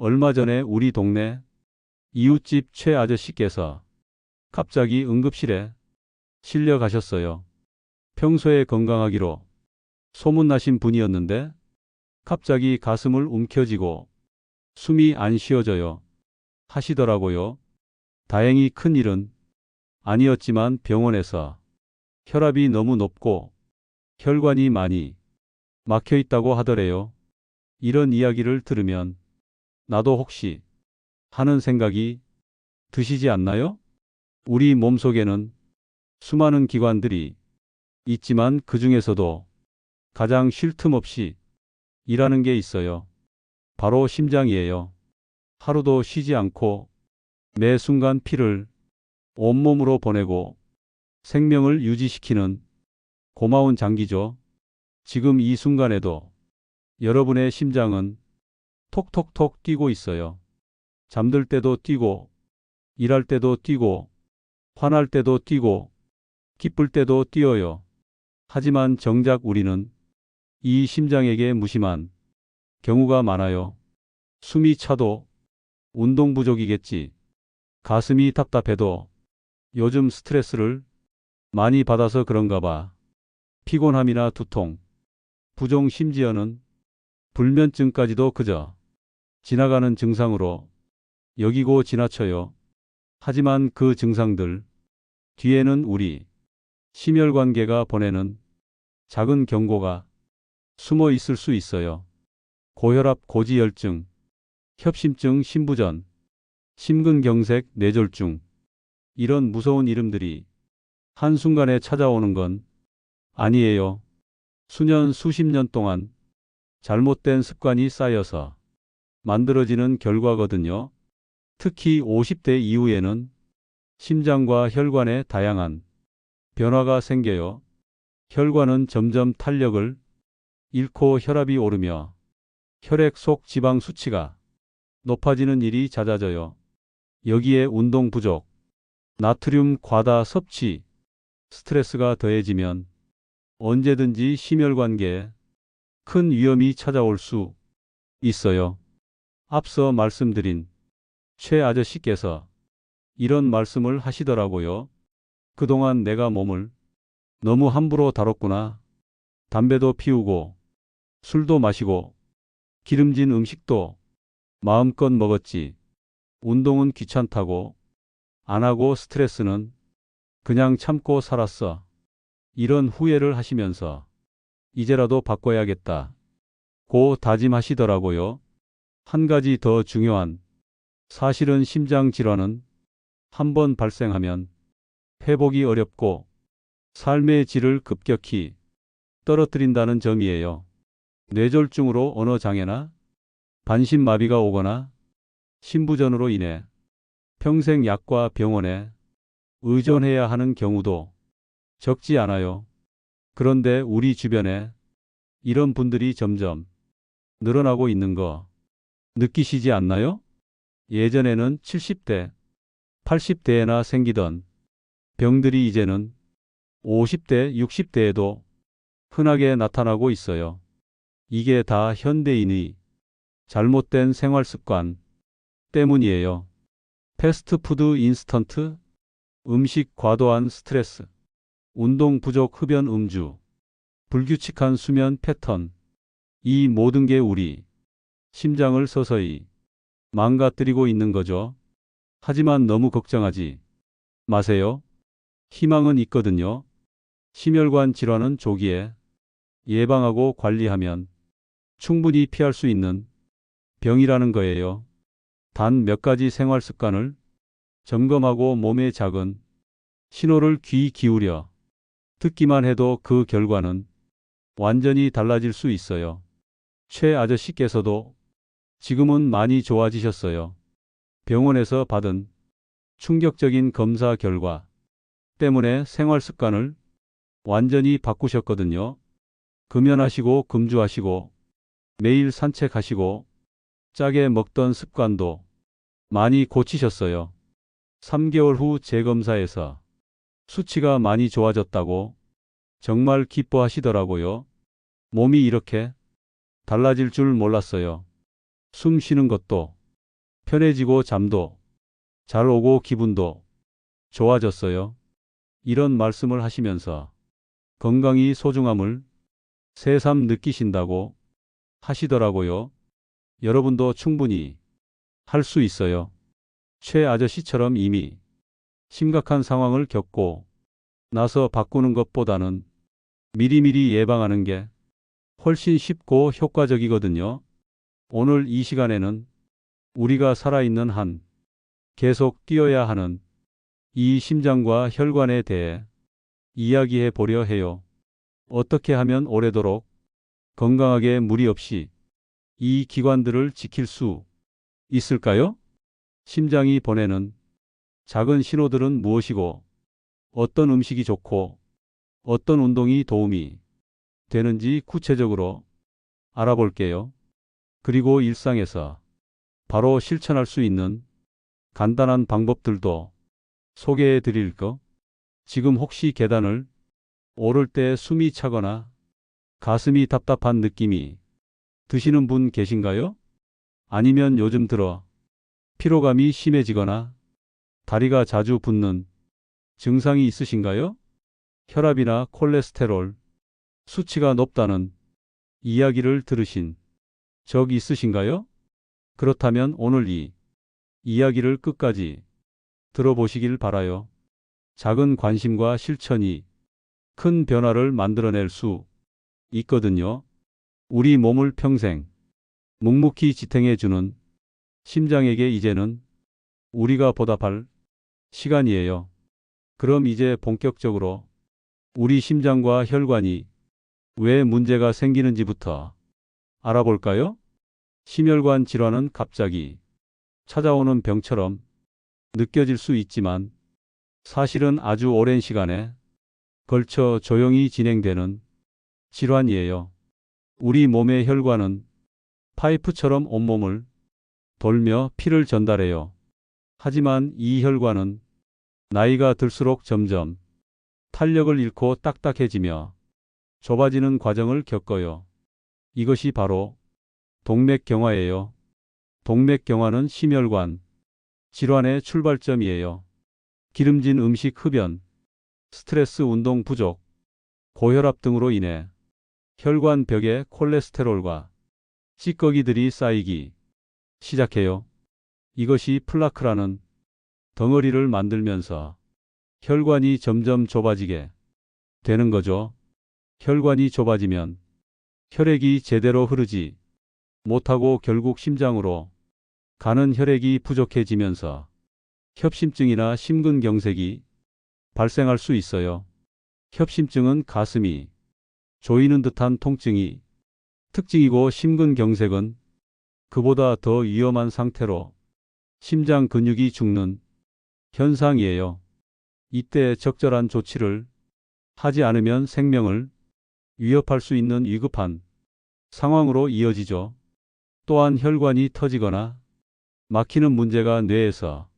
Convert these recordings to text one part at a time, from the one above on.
얼마 전에 우리 동네 이웃집 최 아저씨께서 갑자기 응급실에 실려 가셨어요. 평소에 건강하기로 소문나신 분이었는데 갑자기 가슴을 움켜쥐고 숨이 안 쉬어져요 하시더라고요. 다행히 큰일은 아니었지만 병원에서 혈압이 너무 높고 혈관이 많이 막혀 있다고 하더래요. 이런 이야기를 들으면 나도 혹시 하는 생각이 드시지 않나요? 우리 몸속에는 수많은 기관들이 있지만 그 중에서도 가장 쉴 틈 없이 일하는 게 있어요. 바로 심장이에요. 하루도 쉬지 않고 매 순간 피를 온몸으로 보내고 생명을 유지시키는 고마운 장기죠. 지금 이 순간에도 여러분의 심장은 톡톡톡 뛰고 있어요. 잠들 때도 뛰고, 일할 때도 뛰고, 화날 때도 뛰고, 기쁠 때도 뛰어요. 하지만 정작 우리는 이 심장에게 무심한 경우가 많아요. 숨이 차도 운동 부족이겠지. 가슴이 답답해도 요즘 스트레스를 많이 받아서 그런가 봐. 피곤함이나 두통, 부종 심지어는 불면증까지도 그저 지나가는 증상으로 여기고 지나쳐요. 하지만 그 증상들 뒤에는 우리 심혈관계가 보내는 작은 경고가 숨어 있을 수 있어요. 고혈압, 고지혈증, 협심증, 심부전, 심근경색, 뇌졸중 이런 무서운 이름들이 한순간에 찾아오는 건 아니에요. 수년, 수십 년 동안 잘못된 습관이 쌓여서 만들어지는 결과거든요. 특히 50대 이후에는 심장과 혈관에 다양한 변화가 생겨요. 혈관은 점점 탄력을 잃고 혈압이 오르며 혈액 속 지방 수치가 높아지는 일이 잦아져요. 여기에 운동 부족, 나트륨 과다 섭취, 스트레스가 더해지면 언제든지 심혈관계에 큰 위험이 찾아올 수 있어요. 앞서 말씀드린 최 아저씨께서 이런 말씀을 하시더라고요. 그동안 내가 몸을 너무 함부로 다뤘구나. 담배도 피우고 술도 마시고 기름진 음식도 마음껏 먹었지. 운동은 귀찮다고 안 하고 스트레스는 그냥 참고 살았어. 이런 후회를 하시면서 이제라도 바꿔야겠다 고 다짐하시더라고요. 한 가지 더 중요한 사실은 심장 질환은 한번 발생하면 회복이 어렵고 삶의 질을 급격히 떨어뜨린다는 점이에요. 뇌졸중으로 언어장애나 반신마비가 오거나 심부전으로 인해 평생 약과 병원에 의존해야 하는 경우도 적지 않아요. 그런데 우리 주변에 이런 분들이 점점 늘어나고 있는 거 느끼시지 않나요? 예전에는 70대, 80대에나 생기던 병들이 이제는 50대, 60대에도 흔하게 나타나고 있어요. 이게 다 현대인의 잘못된 생활 습관 때문이에요. 패스트푸드, 인스턴트, 음식, 과도한 스트레스, 운동 부족, 흡연, 음주, 불규칙한 수면 패턴, 이 모든 게 우리 심장을 서서히 망가뜨리고 있는 거죠. 하지만 너무 걱정하지 마세요. 희망은 있거든요. 심혈관 질환은 조기에 예방하고 관리하면 충분히 피할 수 있는 병이라는 거예요. 단 몇 가지 생활 습관을 점검하고 몸의 작은 신호를 귀 기울여 듣기만 해도 그 결과는 완전히 달라질 수 있어요. 최 아저씨께서도 지금은 많이 좋아지셨어요. 병원에서 받은 충격적인 검사 결과 때문에 생활 습관을 완전히 바꾸셨거든요. 금연하시고 금주하시고 매일 산책하시고 짜게 먹던 습관도 많이 고치셨어요. 3개월 후 재검사에서 수치가 많이 좋아졌다고 정말 기뻐하시더라고요. 몸이 이렇게 달라질 줄 몰랐어요. 숨 쉬는 것도 편해지고 잠도 잘 오고 기분도 좋아졌어요. 이런 말씀을 하시면서 건강이 소중함을 새삼 느끼신다고 하시더라고요. 여러분도 충분히 할 수 있어요. 최 아저씨처럼 이미 심각한 상황을 겪고 나서 바꾸는 것보다는 미리미리 예방하는 게 훨씬 쉽고 효과적이거든요. 오늘 이 시간에는 우리가 살아있는 한 계속 뛰어야 하는 이 심장과 혈관에 대해 이야기해 보려 해요. 어떻게 하면 오래도록 건강하게 무리 없이 이 기관들을 지킬 수 있을까요? 심장이 보내는 작은 신호들은 무엇이고 어떤 음식이 좋고 어떤 운동이 도움이 되는지 구체적으로 알아볼게요. 그리고 일상에서 바로 실천할 수 있는 간단한 방법들도 소개해 드릴 거. 지금 혹시 계단을 오를 때 숨이 차거나 가슴이 답답한 느낌이 드시는 분 계신가요? 아니면 요즘 들어 피로감이 심해지거나 다리가 자주 붓는 증상이 있으신가요? 혈압이나 콜레스테롤 수치가 높다는 이야기를 들으신 적 있으신가요? 그렇다면 오늘 이 이야기를 끝까지 들어보시길 바라요. 작은 관심과 실천이 큰 변화를 만들어낼 수 있거든요. 우리 몸을 평생 묵묵히 지탱해 주는 심장에게 이제는 우리가 보답할 시간이에요. 그럼 이제 본격적으로 우리 심장과 혈관이 왜 문제가 생기는지부터 알아볼까요? 심혈관 질환은 갑자기 찾아오는 병처럼 느껴질 수 있지만 사실은 아주 오랜 시간에 걸쳐 조용히 진행되는 질환이에요. 우리 몸의 혈관은 파이프처럼 온몸을 돌며 피를 전달해요. 하지만 이 혈관은 나이가 들수록 점점 탄력을 잃고 딱딱해지며 좁아지는 과정을 겪어요. 이것이 바로 동맥경화예요. 동맥경화는 심혈관 질환의 출발점이에요. 기름진 음식 흡연, 스트레스 운동 부족, 고혈압 등으로 인해 혈관 벽에 콜레스테롤과 찌꺼기들이 쌓이기 시작해요. 이것이 플라크라는 덩어리를 만들면서 혈관이 점점 좁아지게 되는 거죠. 혈관이 좁아지면 혈액이 제대로 흐르지 못하고 결국 심장으로 가는 혈액이 부족해지면서 협심증이나 심근경색이 발생할 수 있어요. 협심증은 가슴이 조이는 듯한 통증이 특징이고 심근경색은 그보다 더 위험한 상태로 심장 근육이 죽는 현상이에요. 이때 적절한 조치를 하지 않으면 생명을 위협할 수 있는 위급한 상황으로 이어지죠. 또한 혈관이 터지거나 막히는 문제가 뇌에서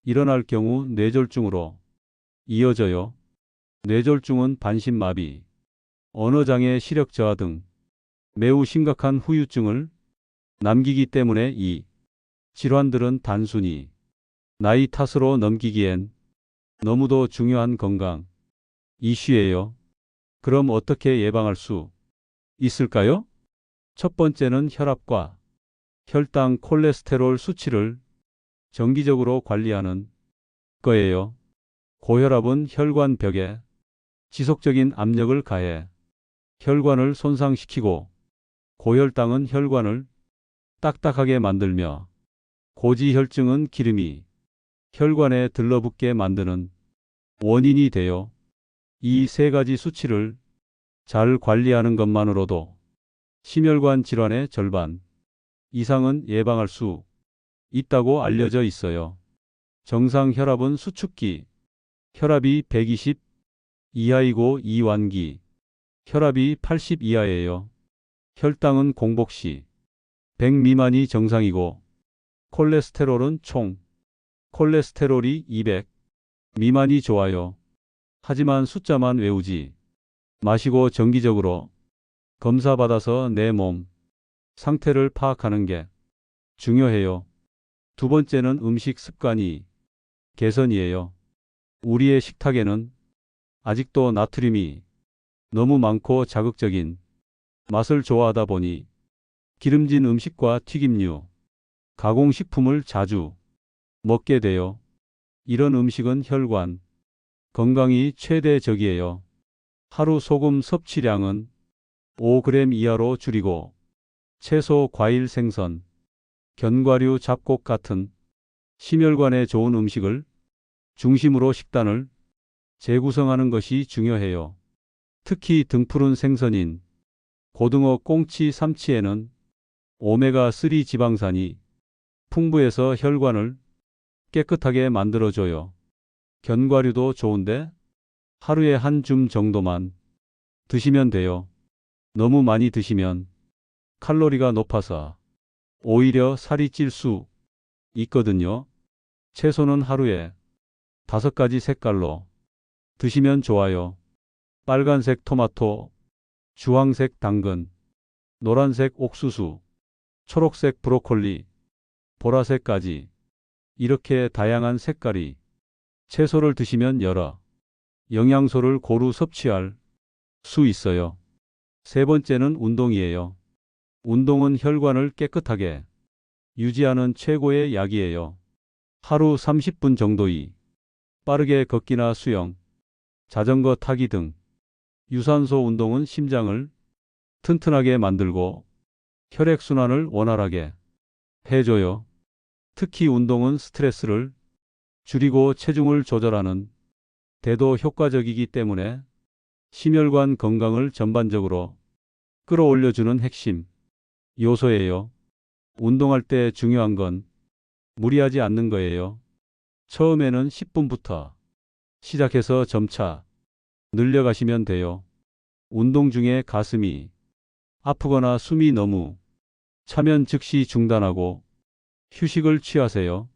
일어날 경우 뇌졸중으로 이어져요. 뇌졸중은 반신마비, 언어장애, 시력 저하 등 매우 심각한 후유증을 남기기 때문에 이 질환들은 단순히 나이 탓으로 넘기기엔 너무도 중요한 건강 이슈예요. 그럼 어떻게 예방할 수 있을까요? 첫 번째는 혈압과 혈당, 콜레스테롤 수치를 정기적으로 관리하는 거예요. 고혈압은 혈관 벽에 지속적인 압력을 가해 혈관을 손상시키고 고혈당은 혈관을 딱딱하게 만들며 고지혈증은 기름이 혈관에 들러붙게 만드는 원인이 되어 이 세 가지 수치를 잘 관리하는 것만으로도 심혈관 질환의 절반 이상은 예방할 수 있다고 알려져 있어요. 정상 혈압은 수축기 혈압이 120 이하이고 이완기 혈압이 80 이하예요. 혈당은 공복시 100 미만이 정상이고 콜레스테롤은 총 콜레스테롤이 200 미만이 좋아요. 하지만 숫자만 외우지 마시고 정기적으로 검사받아서 내 몸 상태를 파악하는 게 중요해요. 두 번째는 음식 습관이 개선이에요. 우리의 식탁에는 아직도 나트륨이 너무 많고 자극적인 맛을 좋아하다 보니 기름진 음식과 튀김류, 가공식품을 자주 먹게 돼요. 이런 음식은 혈관 건강이 최대 적이에요. 하루 소금 섭취량은 5g 이하로 줄이고 채소, 과일, 생선, 견과류, 잡곡 같은 심혈관에 좋은 음식을 중심으로 식단을 재구성하는 것이 중요해요. 특히 등푸른 생선인 고등어, 꽁치, 삼치에는 오메가3 지방산이 풍부해서 혈관을 깨끗하게 만들어줘요. 견과류도 좋은데 하루에 한 줌 정도만 드시면 돼요. 너무 많이 드시면 칼로리가 높아서 오히려 살이 찔 수 있거든요. 채소는 하루에 5가지 색깔로 드시면 좋아요. 빨간색 토마토, 주황색 당근, 노란색 옥수수, 초록색 브로콜리, 보라색까지 이렇게 다양한 색깔이 채소를 드시면 여러 영양소를 고루 섭취할 수 있어요. 세 번째는 운동이에요. 운동은 혈관을 깨끗하게 유지하는 최고의 약이에요. 하루 30분 정도이 빠르게 걷기나 수영, 자전거 타기 등 유산소 운동은 심장을 튼튼하게 만들고 혈액순환을 원활하게 해줘요. 특히 운동은 스트레스를 줄이고 체중을 조절하는 데도 효과적이기 때문에 심혈관 건강을 전반적으로 끌어올려주는 핵심 요소예요. 운동할 때 중요한 건 무리하지 않는 거예요. 처음에는 10분부터 시작해서 점차 늘려가시면 돼요. 운동 중에 가슴이 아프거나 숨이 너무 차면 즉시 중단하고 휴식을 취하세요.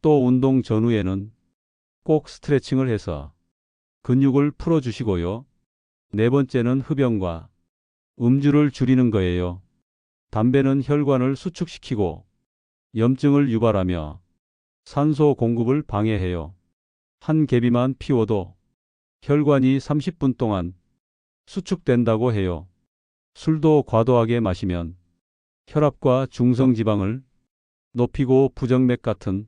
또 운동 전후에는 꼭 스트레칭을 해서 근육을 풀어주시고요. 네 번째는 흡연과 음주를 줄이는 거예요. 담배는 혈관을 수축시키고 염증을 유발하며 산소 공급을 방해해요. 한 개비만 피워도 혈관이 30분 동안 수축된다고 해요. 술도 과도하게 마시면 혈압과 중성지방을 높이고 부정맥 같은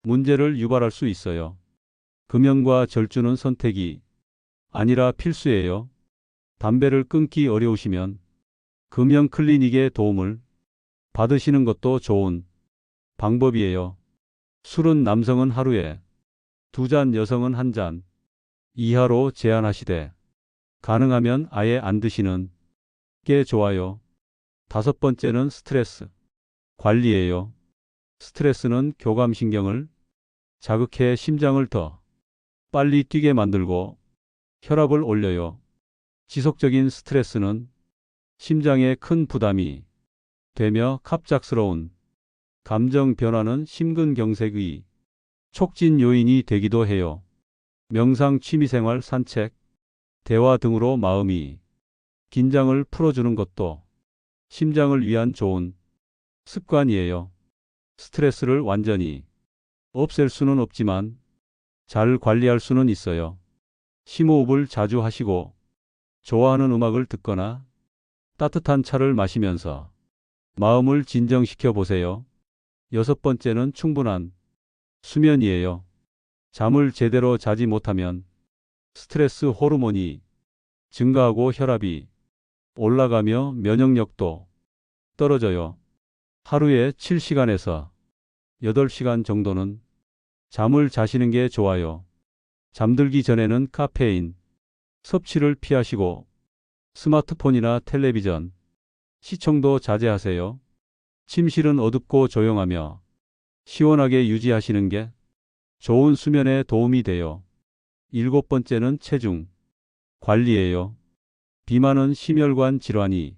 문제를 유발할 수 있어요. 금연과 절주는 선택이 아니라 필수예요. 담배를 끊기 어려우시면 금연 클리닉의 도움을 받으시는 것도 좋은 방법이에요. 술은 남성은 하루에 2잔, 여성은 1잔 이하로 제한하시되 가능하면 아예 안 드시는 게 좋아요. 다섯 번째는 스트레스 관리예요. 스트레스는 교감신경을 자극해 심장을 더 빨리 뛰게 만들고 혈압을 올려요. 지속적인 스트레스는 심장에 큰 부담이 되며 갑작스러운 감정 변화는 심근경색의 촉진 요인이 되기도 해요. 명상, 취미생활, 산책, 대화 등으로 마음이 긴장을 풀어주는 것도 심장을 위한 좋은 습관이에요. 스트레스를 완전히 없앨 수는 없지만 잘 관리할 수는 있어요. 심호흡을 자주 하시고 좋아하는 음악을 듣거나 따뜻한 차를 마시면서 마음을 진정시켜 보세요. 여섯 번째는 충분한 수면이에요. 잠을 제대로 자지 못하면 스트레스 호르몬이 증가하고 혈압이 올라가며 면역력도 떨어져요. 하루에 7시간에서 8시간 정도는 잠을 자시는 게 좋아요. 잠들기 전에는 카페인 섭취를 피하시고 스마트폰이나 텔레비전 시청도 자제하세요. 침실은 어둡고 조용하며 시원하게 유지하시는 게 좋은 수면에 도움이 돼요. 일곱 번째는 체중 관리예요. 비만은 심혈관 질환이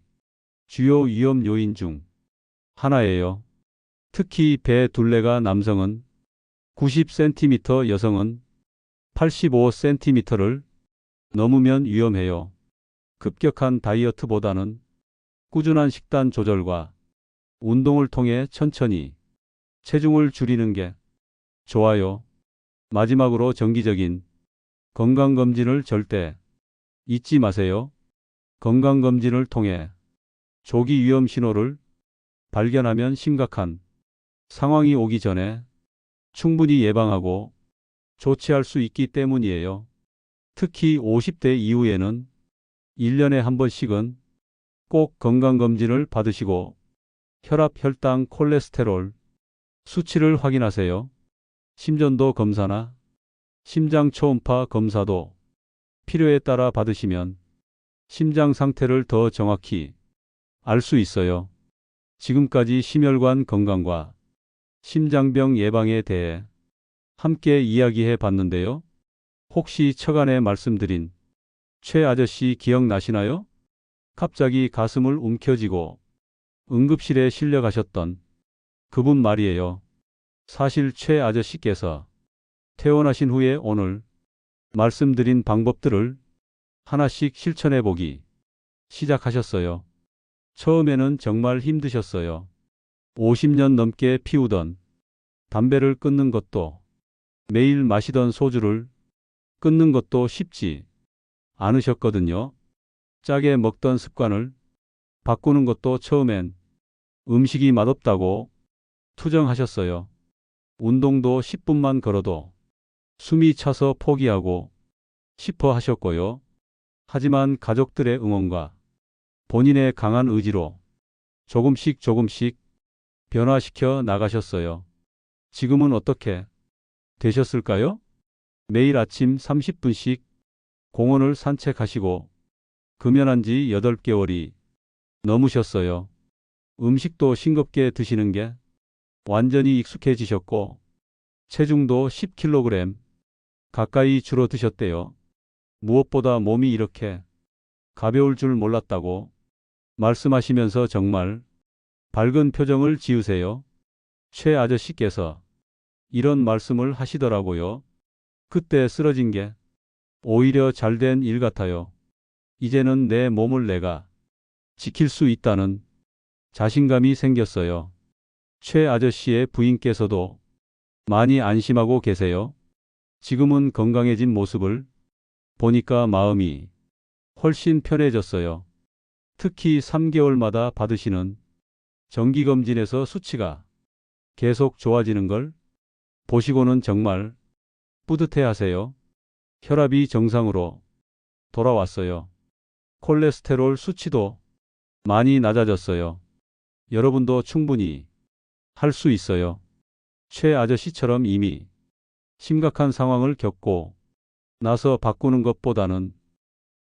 주요 위험 요인 중 하나예요. 특히 배 둘레가 남성은 90cm, 여성은 85cm를 넘으면 위험해요. 급격한 다이어트보다는 꾸준한 식단 조절과 운동을 통해 천천히 체중을 줄이는 게 좋아요. 마지막으로 정기적인 건강검진을 절대 잊지 마세요. 건강검진을 통해 조기 위험 신호를 발견하면 심각한 상황이 오기 전에 충분히 예방하고 조치할 수 있기 때문이에요. 특히 50대 이후에는 1년에 한 번씩은 꼭 건강검진을 받으시고 혈압, 혈당, 콜레스테롤 수치를 확인하세요. 심전도 검사나 심장 초음파 검사도 필요에 따라 받으시면 심장 상태를 더 정확히 알 수 있어요. 지금까지 심혈관 건강과 심장병 예방에 대해 함께 이야기해 봤는데요. 혹시 처간에 말씀드린 최 아저씨 기억나시나요? 갑자기 가슴을 움켜쥐고 응급실에 실려가셨던 그분 말이에요. 사실 최 아저씨께서 퇴원하신 후에 오늘 말씀드린 방법들을 하나씩 실천해 보기 시작하셨어요. 처음에는 정말 힘드셨어요. 50년 넘게 피우던 담배를 끊는 것도, 매일 마시던 소주를 끊는 것도 쉽지 않으셨거든요. 짜게 먹던 습관을 바꾸는 것도 처음엔 음식이 맛없다고 투정하셨어요. 운동도 10분만 걸어도 숨이 차서 포기하고 싶어 하셨고요. 하지만 가족들의 응원과 본인의 강한 의지로 조금씩 변화시켜 나가셨어요. 지금은 어떻게 되셨을까요? 매일 아침 30분씩 공원을 산책하시고 금연한 지 8개월이 넘으셨어요. 음식도 싱겁게 드시는 게 완전히 익숙해지셨고 체중도 10kg 가까이 줄어드셨대요. 무엇보다 몸이 이렇게 가벼울 줄 몰랐다고 말씀하시면서 정말 밝은 표정을 지으세요. 최 아저씨께서 이런 말씀을 하시더라고요. 그때 쓰러진 게 오히려 잘된 일 같아요. 이제는 내 몸을 내가 지킬 수 있다는 자신감이 생겼어요. 최 아저씨의 부인께서도 많이 안심하고 계세요. 지금은 건강해진 모습을 보니까 마음이 훨씬 편해졌어요. 특히 3개월마다 받으시는 정기검진에서 수치가 계속 좋아지는 걸 보시고는 정말 뿌듯해 하세요. 혈압이 정상으로 돌아왔어요. 콜레스테롤 수치도 많이 낮아졌어요. 여러분도 충분히 할 수 있어요. 최 아저씨처럼 이미 심각한 상황을 겪고 나서 바꾸는 것보다는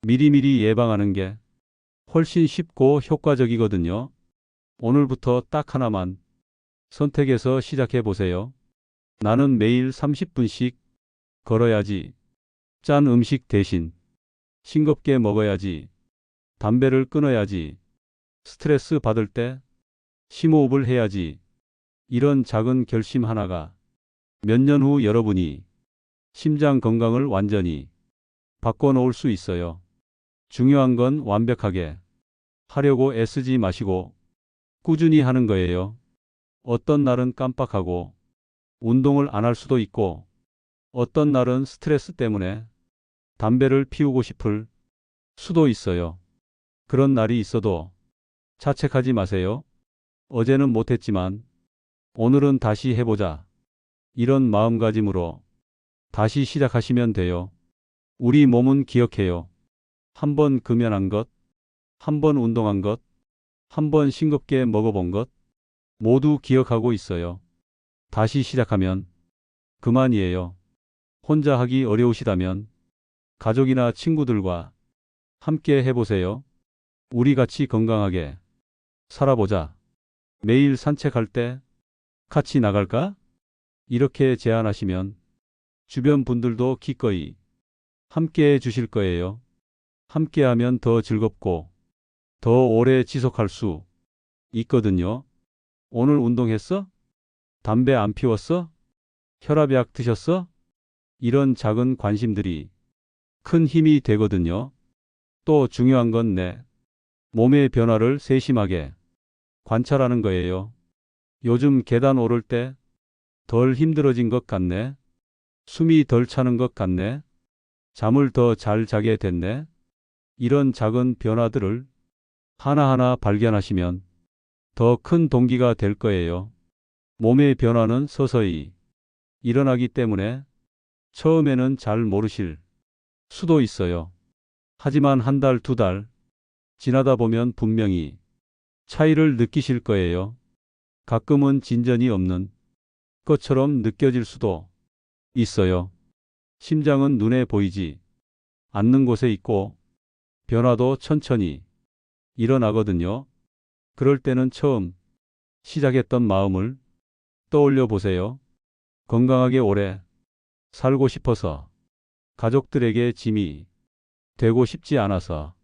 미리미리 예방하는 게 훨씬 쉽고 효과적이거든요. 오늘부터 딱 하나만 선택해서 시작해 보세요. 나는 매일 30분씩 걸어야지. 짠 음식 대신 싱겁게 먹어야지. 담배를 끊어야지. 스트레스 받을 때 심호흡을 해야지. 이런 작은 결심 하나가 몇 년 후 여러분이 심장 건강을 완전히 바꿔놓을 수 있어요. 중요한 건 완벽하게 하려고 애쓰지 마시고 꾸준히 하는 거예요. 어떤 날은 깜빡하고 운동을 안 할 수도 있고 어떤 날은 스트레스 때문에 담배를 피우고 싶을 수도 있어요. 그런 날이 있어도 자책하지 마세요. 어제는 못했지만 오늘은 다시 해보자. 이런 마음가짐으로 다시 시작하시면 돼요. 우리 몸은 기억해요. 한 번 금연한 것, 한 번 운동한 것, 한 번 싱겁게 먹어본 것 모두 기억하고 있어요. 다시 시작하면 그만이에요. 혼자 하기 어려우시다면 가족이나 친구들과 함께 해보세요. 우리 같이 건강하게 살아보자. 매일 산책할 때 같이 나갈까? 이렇게 제안하시면 주변 분들도 기꺼이 함께 해 주실 거예요. 함께하면 더 즐겁고 더 오래 지속할 수 있거든요. 오늘 운동했어? 담배 안 피웠어? 혈압약 드셨어? 이런 작은 관심들이 큰 힘이 되거든요. 또 중요한 건 내 몸의 변화를 세심하게 관찰하는 거예요. 요즘 계단 오를 때 덜 힘들어진 것 같네. 숨이 덜 차는 것 같네. 잠을 더 잘 자게 됐네. 이런 작은 변화들을 하나하나 발견하시면 더 큰 동기가 될 거예요. 몸의 변화는 서서히 일어나기 때문에 처음에는 잘 모르실 수도 있어요. 하지만 한 달, 두 달 지나다 보면 분명히 차이를 느끼실 거예요. 가끔은 진전이 없는 것처럼 느껴질 수도 있어요. 심장은 눈에 보이지 않는 곳에 있고 변화도 천천히 일어나거든요. 그럴 때는 처음 시작했던 마음을 떠올려 보세요. 건강하게 오래 살고 싶어서, 가족들에게 짐이 되고 싶지 않아서,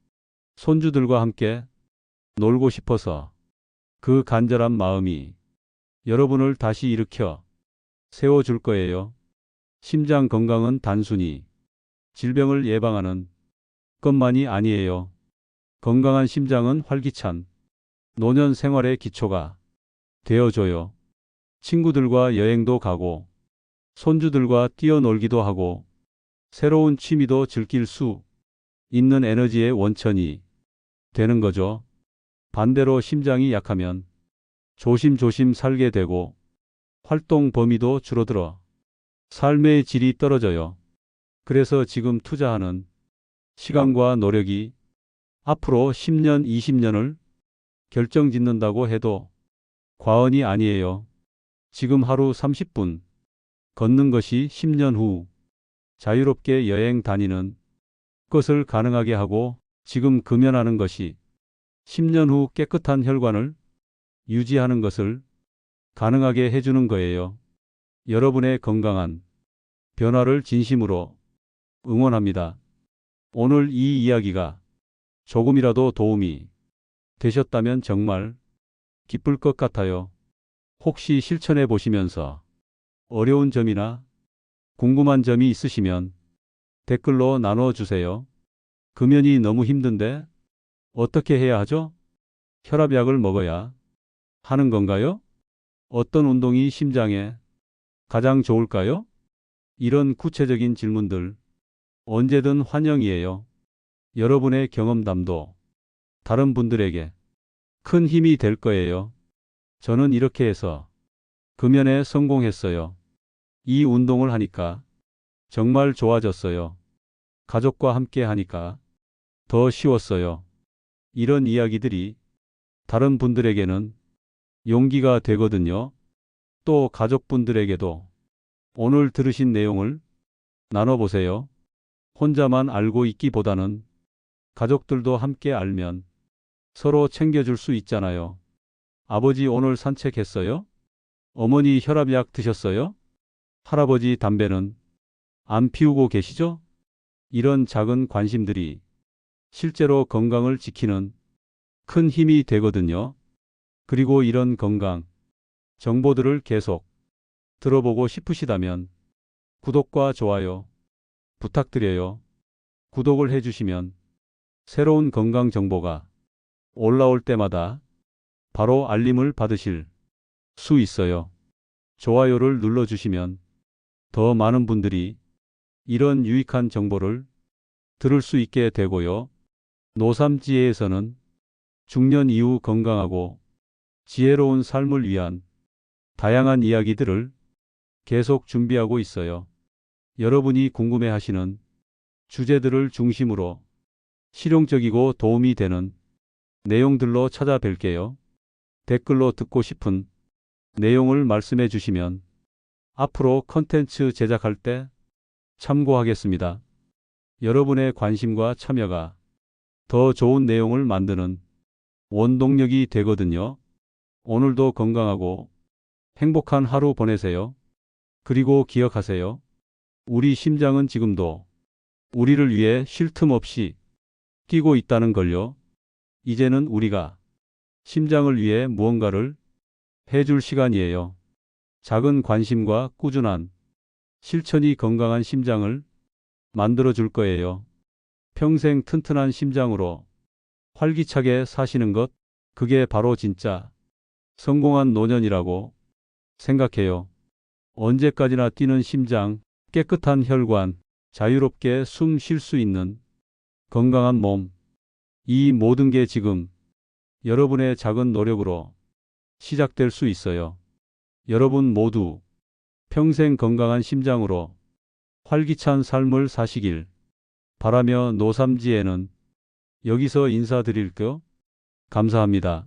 손주들과 함께 놀고 싶어서 그 간절한 마음이 여러분을 다시 일으켜 세워줄 거예요. 심장 건강은 단순히 질병을 예방하는 것만이 아니에요. 건강한 심장은 활기찬 노년 생활의 기초가 되어줘요. 친구들과 여행도 가고, 손주들과 뛰어놀기도 하고, 새로운 취미도 즐길 수 있는 에너지의 원천이 되는 거죠. 반대로 심장이 약하면 조심조심 살게 되고, 활동 범위도 줄어들어 삶의 질이 떨어져요. 그래서 지금 투자하는 시간과 노력이 앞으로 10년, 20년을 결정짓는다고 해도 과언이 아니에요. 지금 하루 30분 걷는 것이 10년 후 자유롭게 여행 다니는 것을 가능하게 하고, 지금 금연하는 것이 10년 후 깨끗한 혈관을 유지하는 것을 가능하게 해주는 거예요. 여러분의 건강한 변화를 진심으로 응원합니다. 오늘 이 이야기가 조금이라도 도움이 되셨다면 정말 기쁠 것 같아요. 혹시 실천해 보시면서 어려운 점이나 궁금한 점이 있으시면 댓글로 나눠주세요. 금연이 너무 힘든데 어떻게 해야 하죠? 혈압약을 먹어야 하는 건가요? 어떤 운동이 심장에 가장 좋을까요? 이런 구체적인 질문들 언제든 환영이에요. 여러분의 경험담도 다른 분들에게 큰 힘이 될 거예요. 저는 이렇게 해서 금연에 성공했어요. 이 운동을 하니까 정말 좋아졌어요. 가족과 함께 하니까 더 쉬웠어요. 이런 이야기들이 다른 분들에게는 용기가 되거든요. 또 가족분들에게도 오늘 들으신 내용을 나눠보세요. 혼자만 알고 있기보다는 가족들도 함께 알면 서로 챙겨줄 수 있잖아요. 아버지 오늘 산책했어요? 어머니 혈압약 드셨어요? 할아버지 담배는 안 피우고 계시죠? 이런 작은 관심들이 실제로 건강을 지키는 큰 힘이 되거든요. 그리고 이런 건강 정보들을 계속 들어보고 싶으시다면 구독과 좋아요 부탁드려요. 구독을 해주시면 새로운 건강 정보가 올라올 때마다 바로 알림을 받으실 수 있어요. 좋아요를 눌러주시면 더 많은 분들이 이런 유익한 정보를 들을 수 있게 되고요. 노삼지혜에서는 중년 이후 건강하고 지혜로운 삶을 위한 다양한 이야기들을 계속 준비하고 있어요. 여러분이 궁금해하시는 주제들을 중심으로 실용적이고 도움이 되는 내용들로 찾아뵐게요. 댓글로 듣고 싶은 내용을 말씀해 주시면 앞으로 컨텐츠 제작할 때 참고하겠습니다. 여러분의 관심과 참여가 더 좋은 내용을 만드는 원동력이 되거든요. 오늘도 건강하고 행복한 하루 보내세요. 그리고 기억하세요. 우리 심장은 지금도 우리를 위해 쉴 틈 없이 뛰고 있다는 걸요. 이제는 우리가 심장을 위해 무언가를 해줄 시간이에요. 작은 관심과 꾸준한 실천이 건강한 심장을 만들어 줄 거예요. 평생 튼튼한 심장으로 활기차게 사시는 것, 그게 바로 진짜 성공한 노년이라고 생각해요. 언제까지나 뛰는 심장, 깨끗한 혈관, 자유롭게 숨 쉴 수 있는 건강한 몸. 이 모든 게 지금 여러분의 작은 노력으로 시작될 수 있어요. 여러분 모두 평생 건강한 심장으로 활기찬 삶을 사시길 바라며 노삼지에는 여기서 인사드릴게요. 감사합니다.